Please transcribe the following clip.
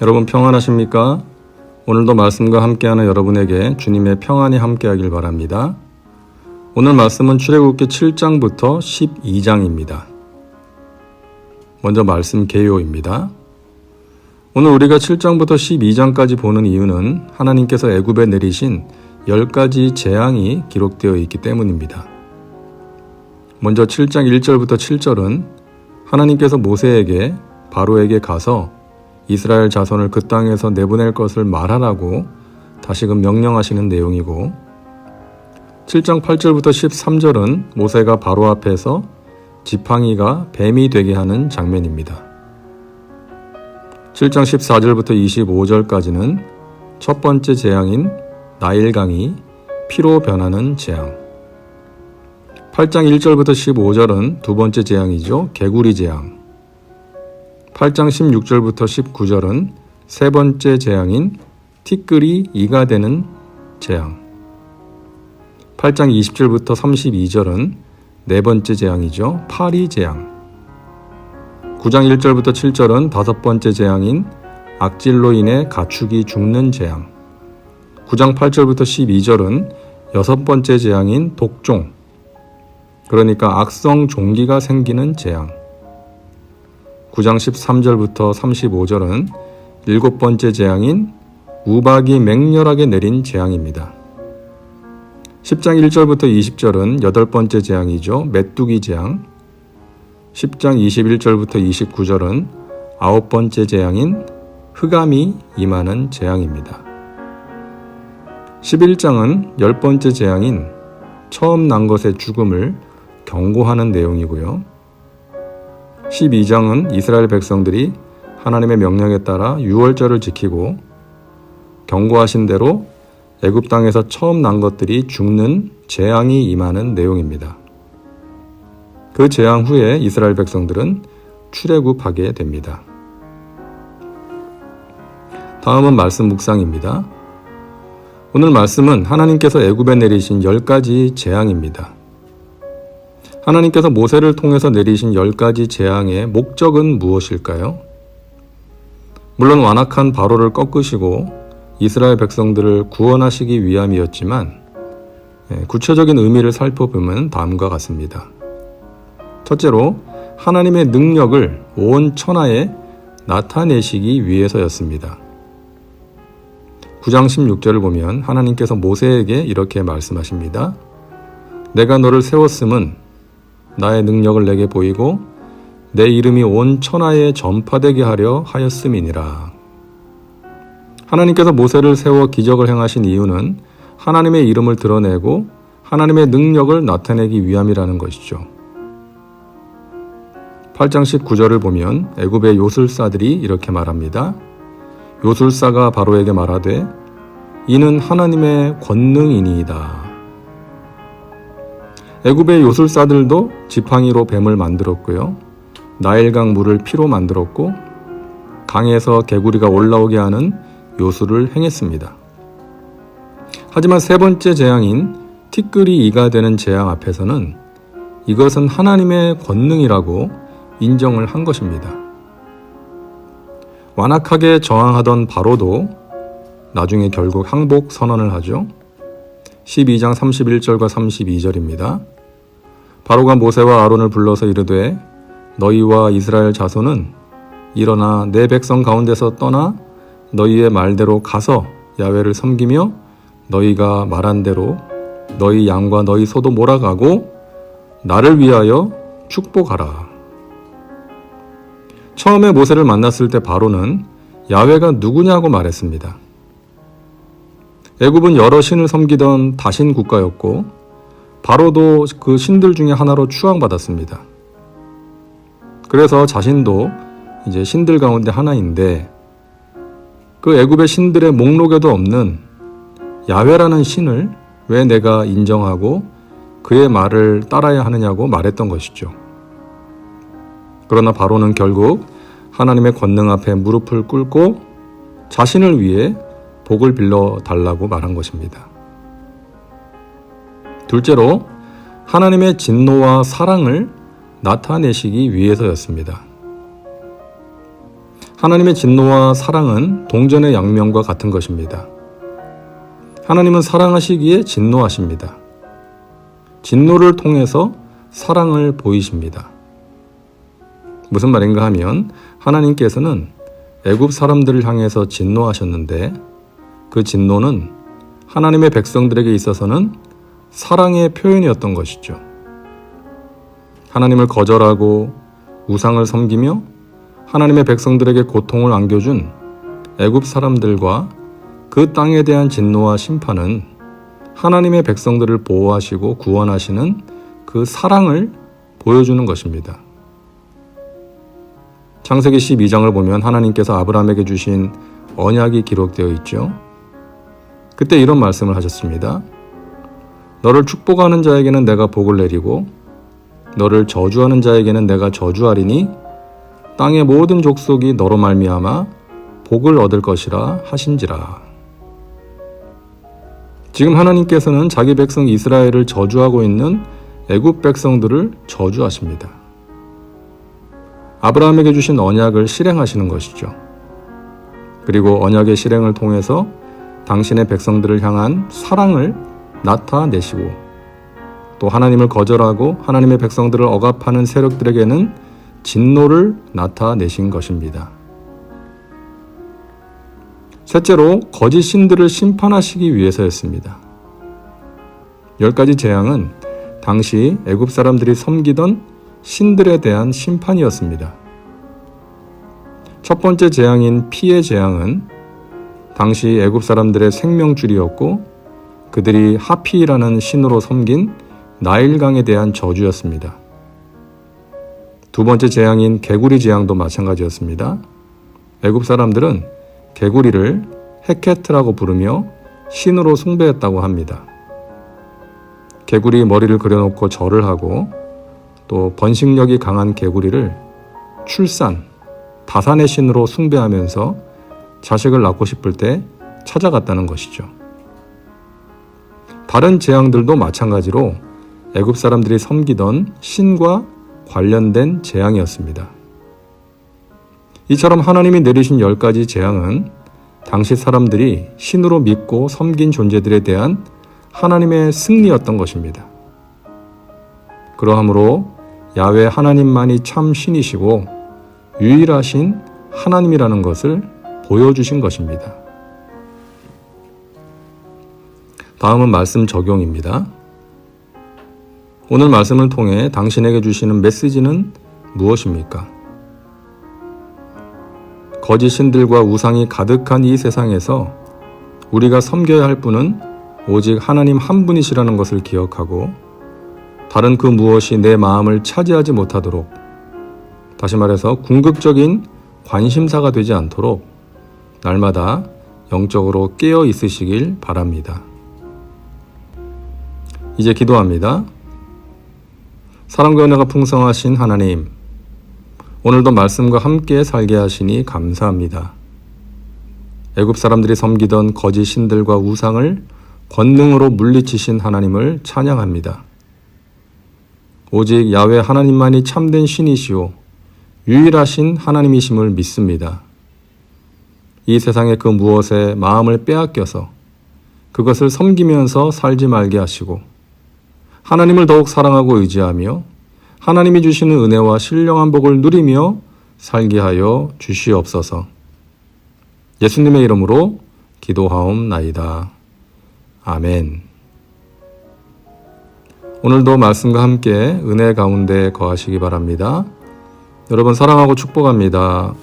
여러분 평안하십니까? 오늘도 말씀과 함께하는 여러분에게 주님의 평안이 함께하길 바랍니다. 오늘 말씀은 출애굽기 7장부터 12장입니다. 먼저 말씀 개요입니다. 오늘 우리가 7장부터 12장까지 보는 이유는 하나님께서 애굽에 내리신 10가지 재앙이 기록되어 있기 때문입니다. 먼저 7장 1절부터 7절은 하나님께서 모세에게 바로에게 가서 이스라엘 자손을 그 땅에서 내보낼 것을 말하라고 다시금 명령하시는 내용이고, 7장 8절부터 13절은 모세가 바로 앞에서 지팡이가 뱀이 되게 하는 장면입니다. 7장 14절부터 25절까지는 첫 번째 재앙인 나일강이 피로 변하는 재앙, 8장 1절부터 15절은 두 번째 재앙이죠. 개구리 재앙, 8장 16절부터 19절은 세 번째 재앙인 티끌이 이가 되는 재앙, 8장 20절부터 32절은 네 번째 재앙이죠. 파리 재앙, 9장 1절부터 7절은 다섯 번째 재앙인 악질로 인해 가축이 죽는 재앙, 9장 8절부터 12절은 여섯 번째 재앙인 독종, 그러니까 악성 종기가 생기는 재앙, 9장 13절부터 35절은 일곱 번째 재앙인 우박이 맹렬하게 내린 재앙입니다. 10장 1절부터 20절은 여덟 번째 재앙이죠. 메뚜기 재앙, 10장 21절부터 29절은 아홉 번째 재앙인 흑암이 임하는 재앙입니다. 11장은 열 번째 재앙인 처음 난 것의 죽음을 경고하는 내용이고요. 12장은 이스라엘 백성들이 하나님의 명령에 따라 유월절을 지키고 경고하신 대로 애굽 땅에서 처음 난 것들이 죽는 재앙이 임하는 내용입니다. 그 재앙 후에 이스라엘 백성들은 출애굽하게 됩니다. 다음은 말씀 묵상입니다. 오늘 말씀은 하나님께서 애굽에 내리신 10가지 재앙입니다. 하나님께서 모세를 통해서 내리신 10가지 재앙의 목적은 무엇일까요? 물론 완악한 바로를 꺾으시고 이스라엘 백성들을 구원하시기 위함이었지만 구체적인 의미를 살펴보면 다음과 같습니다. 첫째로 하나님의 능력을 온 천하에 나타내시기 위해서였습니다. 9장 16절을 보면 하나님께서 모세에게 이렇게 말씀하십니다. 내가 너를 세웠음은 나의 능력을 내게 보이고 내 이름이 온 천하에 전파되게 하려 하였음이니라. 하나님께서 모세를 세워 기적을 행하신 이유는 하나님의 이름을 드러내고 하나님의 능력을 나타내기 위함이라는 것이죠. 8장 19절을 보면 애굽의 요술사들이 이렇게 말합니다. 요술사가 바로에게 말하되 이는 하나님의 권능이니이다. 애굽의 요술사들도 지팡이로 뱀을 만들었고요. 나일강 물을 피로 만들었고 강에서 개구리가 올라오게 하는 요술을 행했습니다. 하지만 세 번째 재앙인 티끌이 이가 되는 재앙 앞에서는 이것은 하나님의 권능이라고 인정을 한 것입니다. 완악하게 저항하던 바로도 나중에 결국 항복 선언을 하죠. 12장 31절과 32절입니다. 바로가 모세와 아론을 불러서 이르되 너희와 이스라엘 자손은 일어나 내 백성 가운데서 떠나 너희의 말대로 가서 야훼를 섬기며 너희가 말한 대로 너희 양과 너희 소도 몰아가고 나를 위하여 축복하라. 처음에 모세를 만났을 때 바로는 야훼가 누구냐고 말했습니다. 애굽은 여러 신을 섬기던 다신 국가였고 바로도 그 신들 중에 하나로 추앙받았습니다. 그래서 자신도 이제 신들 가운데 하나인데 그 애굽의 신들의 목록에도 없는 야훼라는 신을 왜 내가 인정하고 그의 말을 따라야 하느냐고 말했던 것이죠. 그러나 바로는 결국 하나님의 권능 앞에 무릎을 꿇고 자신을 위해 복을 빌려 달라고 말한 것입니다. 둘째로 하나님의 진노와 사랑을 나타내시기 위해서였습니다. 하나님의 진노와 사랑은 동전의 양면과 같은 것입니다. 하나님은 사랑하시기에 진노하십니다. 진노를 통해서 사랑을 보이십니다. 무슨 말인가 하면 하나님께서는 애굽 사람들을 향해서 진노하셨는데 그 진노는 하나님의 백성들에게 있어서는 사랑의 표현이었던 것이죠. 하나님을 거절하고 우상을 섬기며 하나님의 백성들에게 고통을 안겨준 애굽 사람들과 그 땅에 대한 진노와 심판은 하나님의 백성들을 보호하시고 구원하시는 그 사랑을 보여주는 것입니다. 창세기 12장을 보면 하나님께서 아브라함에게 주신 언약이 기록되어 있죠. 그때 이런 말씀을 하셨습니다. 너를 축복하는 자에게는 내가 복을 내리고 너를 저주하는 자에게는 내가 저주하리니 땅의 모든 족속이 너로 말미암아 복을 얻을 것이라 하신지라. 지금 하나님께서는 자기 백성 이스라엘을 저주하고 있는 애굽 백성들을 저주하십니다. 아브라함에게 주신 언약을 실행하시는 것이죠. 그리고 언약의 실행을 통해서 당신의 백성들을 향한 사랑을 나타내시고 또 하나님을 거절하고 하나님의 백성들을 억압하는 세력들에게는 진노를 나타내신 것입니다. 셋째로 거짓 신들을 심판하시기 위해서였습니다. 10가지 재앙은 당시 애굽 사람들이 섬기던 신들에 대한 심판이었습니다. 첫 번째 재앙인 피의 재앙은 당시 애굽 사람들의 생명줄이었고 그들이 하피라는 신으로 섬긴 나일강에 대한 저주였습니다. 두 번째 재앙인 개구리 재앙도 마찬가지였습니다. 애굽 사람들은 개구리를 헤케트라고 부르며 신으로 숭배했다고 합니다. 개구리 머리를 그려놓고 절을 하고 또 번식력이 강한 개구리를 출산, 다산의 신으로 숭배하면서 자식을 낳고 싶을 때 찾아갔다는 것이죠. 다른 재앙들도 마찬가지로 애굽 사람들이 섬기던 신과 관련된 재앙이었습니다. 이처럼 하나님이 내리신 10가지 재앙은 당시 사람들이 신으로 믿고 섬긴 존재들에 대한 하나님의 승리였던 것입니다. 그러하므로 야훼 하나님만이 참 신이시고 유일하신 하나님이라는 것을 보여주신 것입니다. 다음은 말씀 적용입니다. 오늘 말씀을 통해 당신에게 주시는 메시지는 무엇입니까? 거짓 신들과 우상이 가득한 이 세상에서 우리가 섬겨야 할 분은 오직 하나님 한 분이시라는 것을 기억하고 다른 그 무엇이 내 마음을 차지하지 못하도록, 다시 말해서 궁극적인 관심사가 되지 않도록 날마다 영적으로 깨어 있으시길 바랍니다. 이제 기도합니다. 사랑과 은혜가 풍성하신 하나님, 오늘도 말씀과 함께 살게 하시니 감사합니다. 애굽 사람들이 섬기던 거짓 신들과 우상을 권능으로 물리치신 하나님을 찬양합니다. 오직 야훼 하나님만이 참된 신이시오 유일하신 하나님이심을 믿습니다. 이 세상의 그 무엇에 마음을 빼앗겨서 그것을 섬기면서 살지 말게 하시고 하나님을 더욱 사랑하고 의지하며 하나님이 주시는 은혜와 신령한 복을 누리며 살게 하여 주시옵소서. 예수님의 이름으로 기도하옵나이다. 아멘. 오늘도 말씀과 함께 은혜 가운데 거하시기 바랍니다. 여러분 사랑하고 축복합니다.